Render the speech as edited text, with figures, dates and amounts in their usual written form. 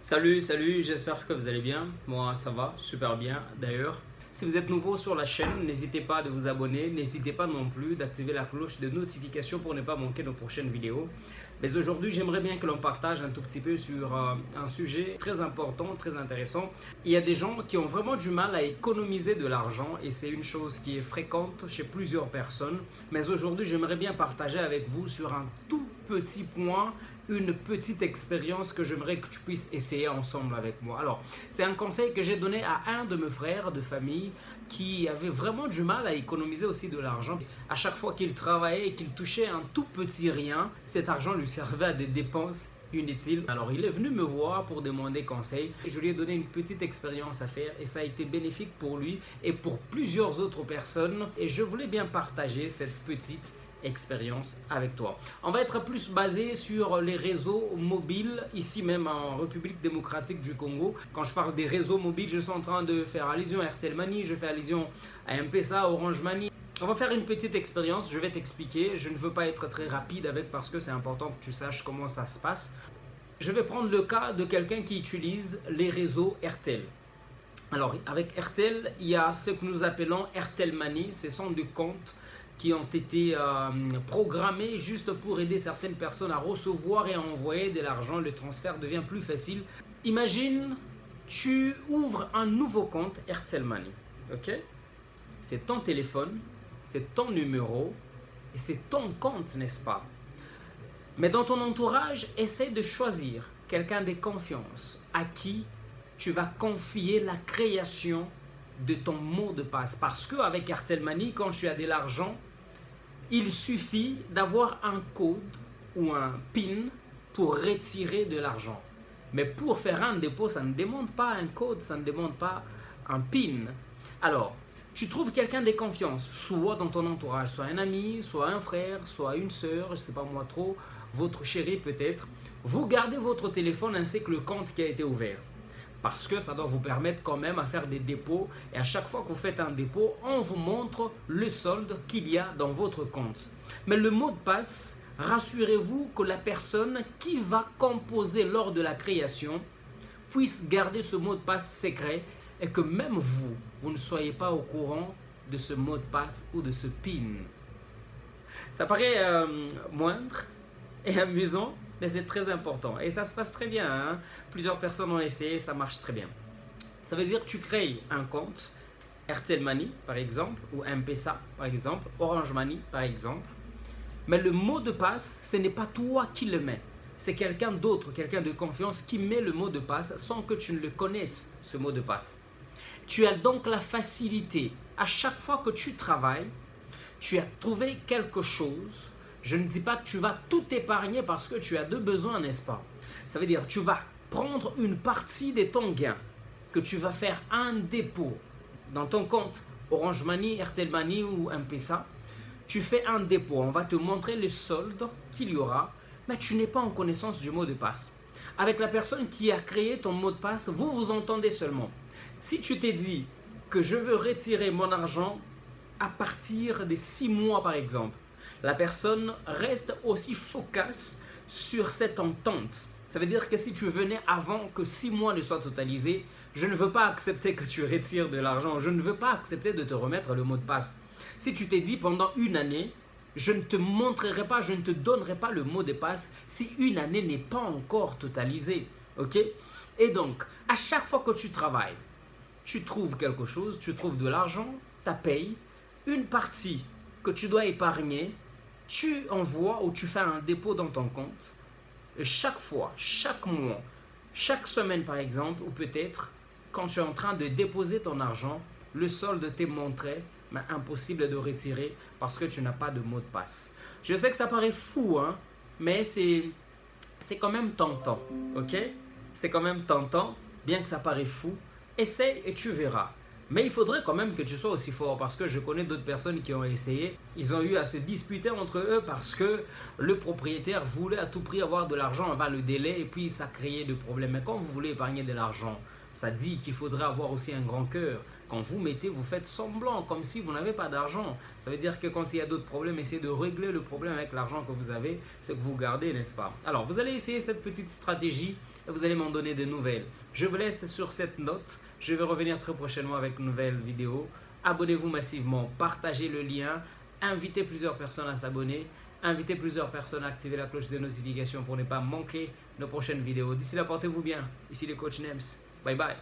Salut, j'espère que vous allez bien. Moi, ça va super bien d'ailleurs. Si vous êtes nouveau sur la chaîne, n'hésitez pas de vous abonner. N'hésitez pas non plus d'activer la cloche de notification pour ne pas manquer nos prochaines vidéos. Mais aujourd'hui, j'aimerais bien que l'on partage un tout petit peu sur un sujet très important, très intéressant. Il y a des gens qui ont vraiment du mal à économiser de l'argent et c'est une chose qui est fréquente chez plusieurs personnes. Mais aujourd'hui, j'aimerais bien partager avec vous sur un tout petit point une petite expérience que j'aimerais que tu puisses essayer ensemble avec moi. Alors, c'est un conseil que j'ai donné à un de mes frères de famille qui avait vraiment du mal à économiser aussi de l'argent. À chaque fois qu'il travaillait et qu'il touchait un tout petit rien, cet argent lui servait à des dépenses inutiles. Alors, il est venu me voir pour demander conseil. Je lui ai donné une petite expérience à faire et ça a été bénéfique pour lui et pour plusieurs autres personnes. Et je voulais bien partager cette petite expérience avec toi. On va être plus basé sur les réseaux mobiles ici même en République démocratique du Congo. Quand je parle des réseaux mobiles, je suis en train de faire allusion à Airtel Money, je fais allusion à M-Pesa, Orange Money. On va faire une petite expérience, je vais t'expliquer. Je ne veux pas être très rapide avec parce que c'est important que tu saches comment ça se passe. Je vais prendre le cas de quelqu'un qui utilise les réseaux Airtel. Alors avec Airtel, il y a ce que nous appelons Airtel Money, ce sont des comptes qui ont été programmés juste pour aider certaines personnes à recevoir et à envoyer de l'argent. Le transfert devient plus facile. Imagine, tu ouvres un nouveau compte Airtel Money. Ok? C'est ton téléphone, c'est ton numéro et c'est ton compte, n'est-ce pas? Mais dans ton entourage, essaie de choisir quelqu'un de confiance à qui tu vas confier la création de ton mot de passe. Parce qu'avec Airtel Money, quand tu as de l'argent, il suffit d'avoir un code ou un PIN pour retirer de l'argent. Mais pour faire un dépôt, ça ne demande pas un code, ça ne demande pas un PIN. Alors, tu trouves quelqu'un de confiance, soit dans ton entourage, soit un ami, soit un frère, soit une soeur, je ne sais pas moi trop, votre chéri peut-être. Vous gardez votre téléphone ainsi que le compte qui a été ouvert. Parce que ça doit vous permettre quand même à faire des dépôts. Et à chaque fois que vous faites un dépôt, on vous montre le solde qu'il y a dans votre compte. Mais le mot de passe, rassurez-vous que la personne qui va composer lors de la création puisse garder ce mot de passe secret et que même vous, vous ne soyez pas au courant de ce mot de passe ou de ce PIN. Ça paraît moindre et amusant, mais c'est très important. Et ça se passe très bien. Hein? Plusieurs personnes ont essayé, ça marche très bien. Ça veut dire que tu crées un compte, Airtel Money par exemple, ou M-Pesa par exemple, Orange Money par exemple. Mais le mot de passe, ce n'est pas toi qui le mets. C'est quelqu'un d'autre, quelqu'un de confiance qui met le mot de passe sans que tu ne le connaisses, ce mot de passe. Tu as donc la facilité, à chaque fois que tu travailles, tu as trouvé quelque chose. Je ne dis pas que tu vas tout épargner parce que tu as deux besoins, n'est-ce pas? Ça veut dire que tu vas prendre une partie de ton gain, que tu vas faire un dépôt dans ton compte Orange Money, Airtel Money ou M-Pesa. Tu fais un dépôt, on va te montrer le solde qu'il y aura, mais tu n'es pas en connaissance du mot de passe. Avec la personne qui a créé ton mot de passe, vous vous entendez seulement. Si tu t'es dit que je veux retirer mon argent à partir des 6 mois par exemple, la personne reste aussi focus sur cette entente. Ça veut dire que si tu venais avant que 6 mois ne soient totalisés, je ne veux pas accepter que tu retires de l'argent. Je ne veux pas accepter de te remettre le mot de passe. Si tu t'es dit pendant une année, je ne te montrerai pas, je ne te donnerai pas le mot de passe si une année n'est pas encore totalisée. Ok? Et donc, à chaque fois que tu travailles, tu trouves quelque chose, tu trouves de l'argent, tu payes, une partie que tu dois épargner, tu envoies ou tu fais un dépôt dans ton compte. Et chaque fois, chaque mois, chaque semaine par exemple, ou peut-être quand tu es en train de déposer ton argent, le solde t'est montré, mais impossible de retirer parce que tu n'as pas de mot de passe. Je sais que ça paraît fou, hein, mais c'est quand même tentant, ok? C'est quand même tentant, bien que ça paraît fou. Essaye et tu verras. Mais il faudrait quand même que tu sois aussi fort parce que je connais d'autres personnes qui ont essayé. Ils ont eu à se disputer entre eux parce que le propriétaire voulait à tout prix avoir de l'argent avant le délai et puis ça créait des problèmes. Mais quand vous voulez épargner de l'argent, Ça dit qu'il faudrait avoir aussi un grand cœur. Quand vous mettez, vous faites semblant, comme si vous n'avez pas d'argent. Ça veut dire que quand il y a d'autres problèmes, essayez de régler le problème avec l'argent que vous avez, ce que vous gardez, n'est-ce pas? Alors, vous allez essayer cette petite stratégie et vous allez m'en donner de nouvelles. Je vous laisse sur cette note. Je vais revenir très prochainement avec une nouvelle vidéo. Abonnez-vous massivement, partagez le lien, invitez plusieurs personnes à s'abonner, invitez plusieurs personnes à activer la cloche de notification pour ne pas manquer nos prochaines vidéos. D'ici là, portez-vous bien. Ici le coach Nems. Bye bye.